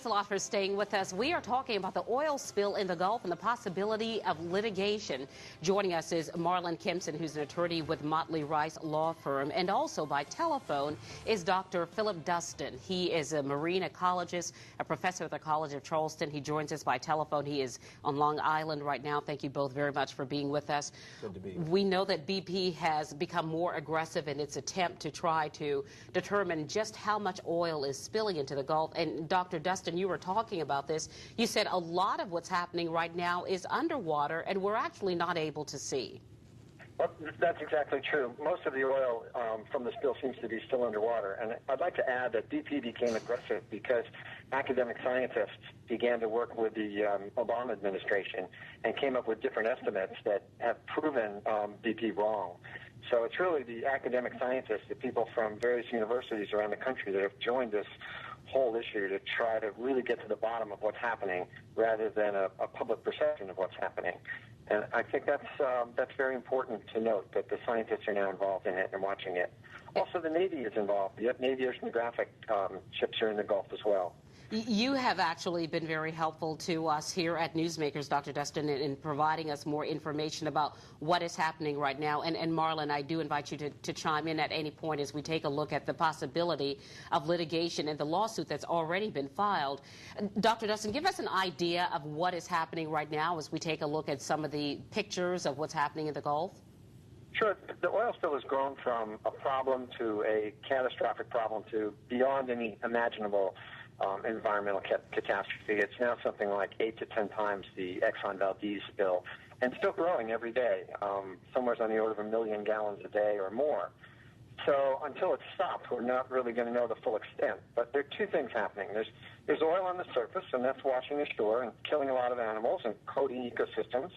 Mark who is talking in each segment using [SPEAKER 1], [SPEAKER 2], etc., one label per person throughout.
[SPEAKER 1] a lot for staying with us. We are talking about the oil spill in the Gulf and the possibility of litigation. Joining us is Marlon Kimpson, who's an attorney with Motley Rice law firm. And also by telephone is Dr. Philip Dustin. He is a marine ecologist, a professor at the College of Charleston. He joins us by telephone. He is on Long Island right now. Thank you both very much for being with us.
[SPEAKER 2] Good to be here.
[SPEAKER 1] We know that BP has become more aggressive in its attempt to try to determine just how much oil is spilling into the Gulf. And Dr. Dustin, you were talking about this. You said a lot of what's happening right now is underwater, and we're actually not able to see.
[SPEAKER 3] Well, that's exactly true. Most of the oil from the spill seems to be still underwater. And I'd like to add that BP became aggressive because academic scientists began to work with the Obama administration and came up with different estimates that have proven BP wrong. So it's really the academic scientists, the people from various universities around the country that have joined this whole issue to try to really get to the bottom of what's happening rather than a public perception of what's happening. And I think that's very important to note, that the scientists are now involved in it and watching it. Also, the Navy is involved. The Navy oceanographic ships are in the Gulf as well.
[SPEAKER 1] You have actually been very helpful to us here at Newsmakers, Dr. Dustin, in providing us more information about what is happening right now. And Marlon, I do invite you to chime in at any point as we take a look at the possibility of litigation and the lawsuit that's already been filed. Dr. Dustin, give us an idea of what is happening right now as we take a look at some of the pictures of what's happening in the Gulf.
[SPEAKER 3] Sure. The oil spill has grown from a problem to a catastrophic problem to beyond any imaginable environmental catastrophe. It's now something like 8 to 10 times the Exxon Valdez spill, and still growing every day, somewhere on the order of 1 million gallons a day or more. So until it stops, we're not really going to know the full extent. But there are two things happening. There's oil on the surface, and that's washing ashore and killing a lot of animals and coating ecosystems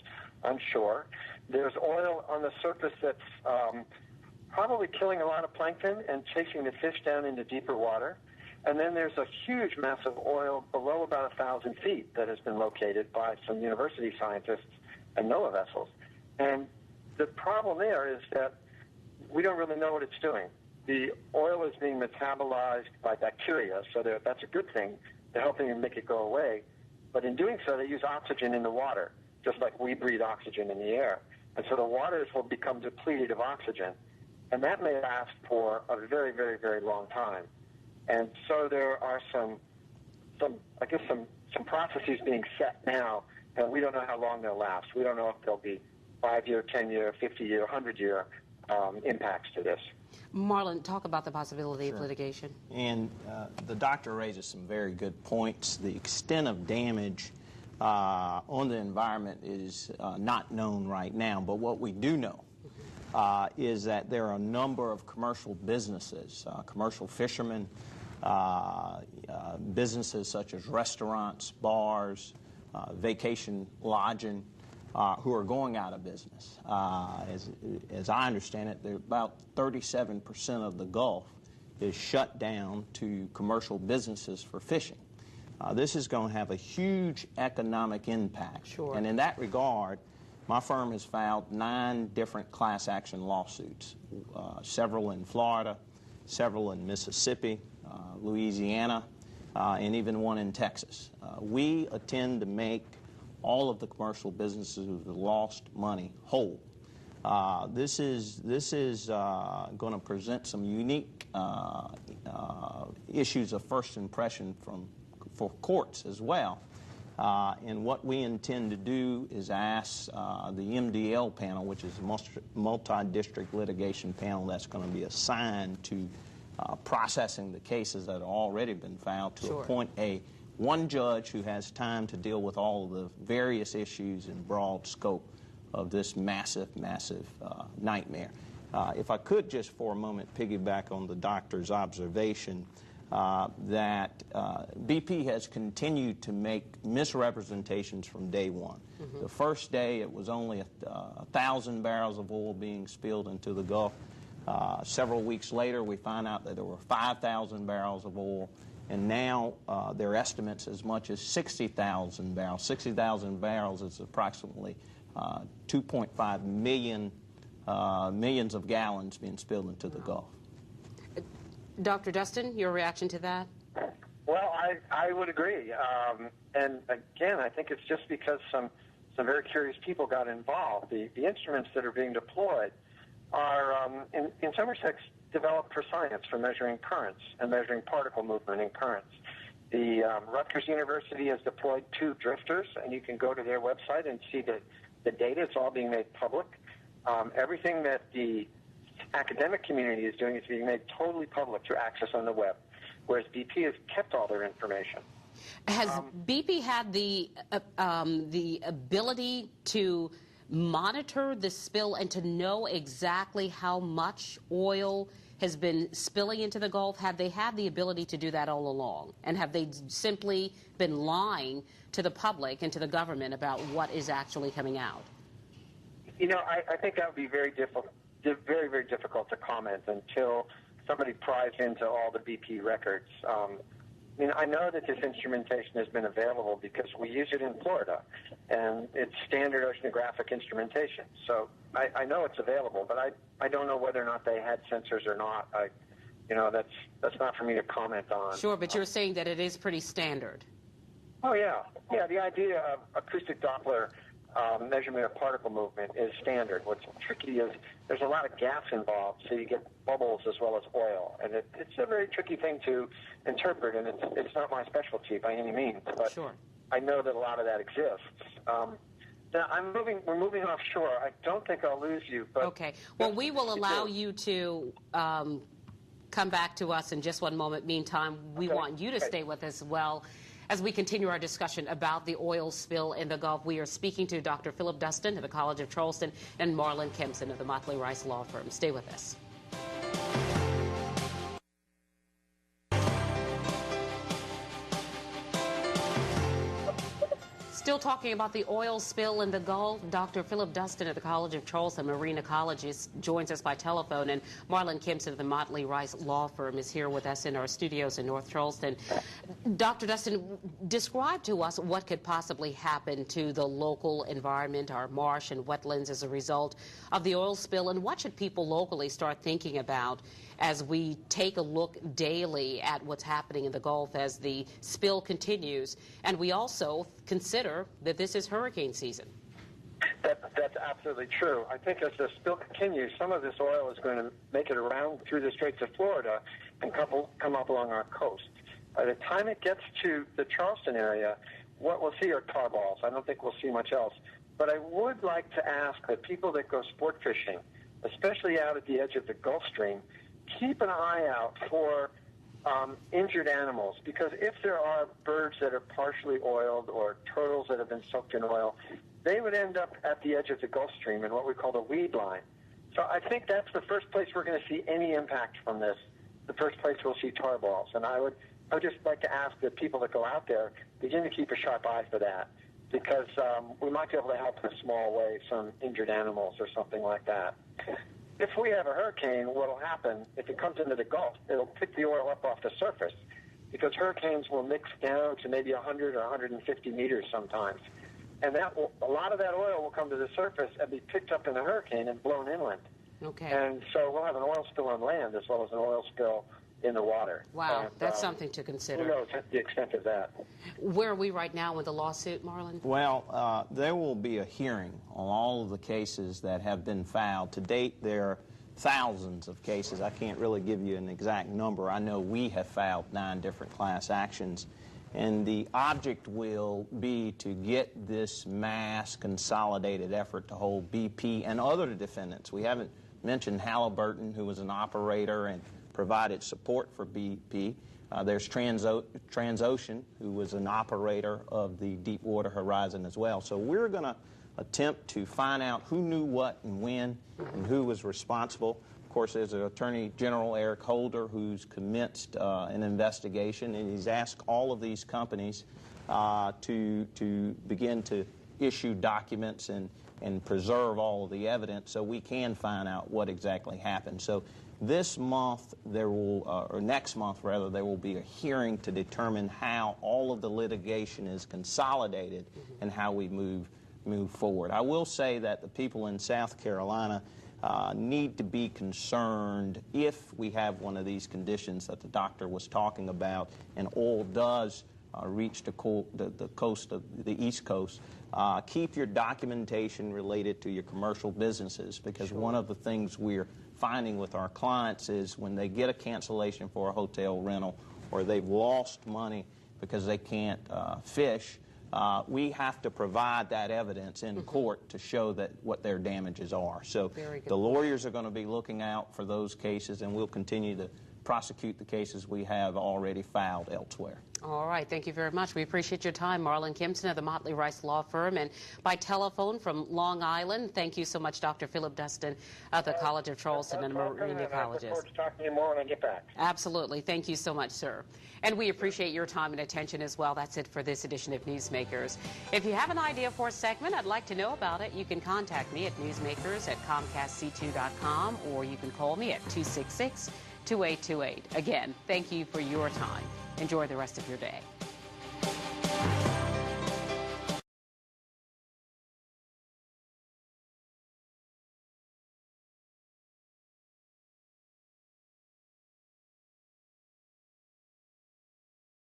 [SPEAKER 3] on shore. There's oil on the surface that's probably killing a lot of plankton and chasing the fish down into deeper water. And then there's a huge mass of oil below about 1,000 feet that has been located by some university scientists and NOAA vessels. And the problem there is that we don't really know what it's doing. The oil is being metabolized by bacteria, so that's a good thing. They're helping to make it go away. But in doing so, they use oxygen in the water, just like we breathe oxygen in the air. And so the waters will become depleted of oxygen. And that may last for a very, very, very long time. And so there are some processes being set now, and we don't know how long they'll last. We don't know if there'll be 5-year, 10-year, 50-year, 100-year impacts to this.
[SPEAKER 1] Marlon, talk about the possibility of litigation.
[SPEAKER 2] And the doctor raises some very good points. The extent of damage on the environment is not known right now, but what we do know is that there are a number of commercial businesses, commercial fishermen, businesses such as restaurants, bars, vacation lodging, who are going out of business. As I understand it, about 37% of the Gulf is shut down to commercial businesses for fishing. This is going to have a huge economic impact.
[SPEAKER 1] Sure.
[SPEAKER 2] And in that regard, my firm has filed 9 different class action lawsuits, several in Florida, several in Mississippi, Louisiana, and even one in Texas. We intend to make all of the commercial businesses who have lost money whole. This is going to present some unique issues of first impression for courts as well. And what we intend to do is ask the MDL panel, which is a multi-district litigation panel that's going to be assigned to processing the cases that have already been filed, to appoint one judge who has time to deal with all of the various issues and broad scope of this massive, massive nightmare. If I could just for a moment piggyback on the doctor's observation that BP has continued to make misrepresentations from day one. The first day it was only 1,000 barrels of oil being spilled into the Gulf. Several weeks later we find out that there were 5,000 barrels of oil, and now their estimates as much as 60,000 barrels. 60,000 barrels is approximately 2.5 millions of gallons being spilled into the Gulf.
[SPEAKER 1] Dr. Dustin, your reaction to that?
[SPEAKER 3] Well, I would agree. And again, I think it's just because some very curious people got involved. The instruments that are being deployed are, in some respects, developed for science, for measuring currents and measuring particle movement in currents. The Rutgers University has deployed 2 drifters, and you can go to their website and see the data. It's all being made public. Everything that the academic community is doing is being made totally public through access on the web, whereas BP has kept all their information.
[SPEAKER 1] Has BP had the ability to monitor the spill and to know exactly how much oil has been spilling into the Gulf? Have they had the ability to do that all along? And have they simply been lying to the public and to the government about what is actually coming out?
[SPEAKER 3] You know, I think that would be very difficult, very, very difficult to comment until somebody pries into all the BP records. I mean, I know that this instrumentation has been available because we use it in Florida, and it's standard oceanographic instrumentation. So I know it's available, but I don't know whether or not they had sensors or not. You know, that's not for me to comment on.
[SPEAKER 1] Sure, but you're saying that it is pretty standard.
[SPEAKER 3] Oh, yeah. Yeah, the idea of acoustic Doppler measurement of particle movement is standard. What's tricky is there's a lot of gas involved, so you get bubbles as well as oil. And it's a very tricky thing to interpret, and it's not my specialty by any means. But
[SPEAKER 1] sure.
[SPEAKER 3] I know that a lot of that exists. Now, we're moving offshore. I don't think I'll lose you. But
[SPEAKER 1] okay. Well, we will allow you to come back to us in just one moment. Meantime, we want you to stay with us as well as we continue our discussion about the oil spill in the Gulf. We are speaking to Dr. Philip Dustin of the College of Charleston and Marlon Kimpson of the Motley Rice Law Firm. Stay with us. Still talking about the oil spill in the Gulf, Dr. Philip Dustin at the College of Charleston Marine Ecologist joins us by telephone, and Marlon Kimpson of the Motley Rice Law Firm is here with us in our studios in North Charleston. Dr. Dustin, describe to us what could possibly happen to the local environment, our marsh and wetlands, as a result of the oil spill, and what should people locally start thinking about as we take a look daily at what's happening in the Gulf as the spill continues, and we also consider that this is hurricane season.
[SPEAKER 3] That's absolutely true. I think as the spill continues, some of this oil is going to make it around through the Straits of Florida and come up along our coast. By the time it gets to the Charleston area, what we'll see are tar balls. I don't think we'll see much else. But I would like to ask that people that go sport fishing, especially out at the edge of the Gulf Stream, keep an eye out for injured animals, because if there are birds that are partially oiled or turtles that have been soaked in oil, they would end up at the edge of the Gulf Stream in what we call the weed line. So I think that's the first place we're going to see any impact from this, the first place we'll see tar balls. And I would just like to ask the people that go out there, begin to keep a sharp eye for that, because we might be able to help in a small way some injured animals or something like that. If we have a hurricane, what will happen, if it comes into the Gulf, it'll pick the oil up off the surface, because hurricanes will mix down to maybe 100 or 150 meters sometimes. And a lot of that oil will come to the surface and be picked up in the hurricane and blown inland.
[SPEAKER 1] Okay.
[SPEAKER 3] And so we'll have an oil spill on land as well as an oil spill in the water.
[SPEAKER 1] Wow,
[SPEAKER 3] and,
[SPEAKER 1] that's something to consider.
[SPEAKER 3] Who knows the extent of that.
[SPEAKER 1] Where are we right now with the lawsuit, Marlon?
[SPEAKER 2] Well, there will be a hearing on all of the cases that have been filed. To date, there are thousands of cases. I can't really give you an exact number. I know we have filed 9 different class actions. And the object will be to get this mass consolidated effort to hold BP and other defendants. We haven't mentioned Halliburton, who was an operator and provided support for BP. There's Transocean, who was an operator of the Deepwater Horizon as well. So we're going to attempt to find out who knew what and when and who was responsible. Of course, there's an Attorney General, Eric Holder, who's commenced an investigation, and he's asked all of these companies to begin to issue documents and preserve all of the evidence so we can find out what exactly happened. So this month, or next month rather, there will be a hearing to determine how all of the litigation is consolidated and how we move forward. I will say that the people in South Carolina need to be concerned if we have one of these conditions that the doctor was talking about and oil does reach the coast of the East Coast. Keep your documentation related to your commercial businesses, because one of the things we're finding with our clients is when they get a cancellation for a hotel rental or they've lost money because they can't fish, we have to provide that evidence in court to show that what their damages are. So the lawyers are going to be looking out for those cases, and we'll continue to prosecute the cases we have already filed elsewhere.
[SPEAKER 1] All right. Thank you very much. We appreciate your time. Marlon Kimpson of the Motley Rice Law Firm. And by telephone from Long Island, thank you so much, Dr. Philip Dustin of the College of Charleston and Marine Ecologist.
[SPEAKER 3] I look forward to talking to you more when I get back.
[SPEAKER 1] Absolutely. Thank you so much, sir. And we appreciate your time and attention as well. That's it for this edition of Newsmakers. If you have an idea for a segment, I'd like to know about it, you can contact me at newsmakers@comcastc2.com, or you can call me at 266-2828. Again, thank you for your time. Enjoy the rest of your day.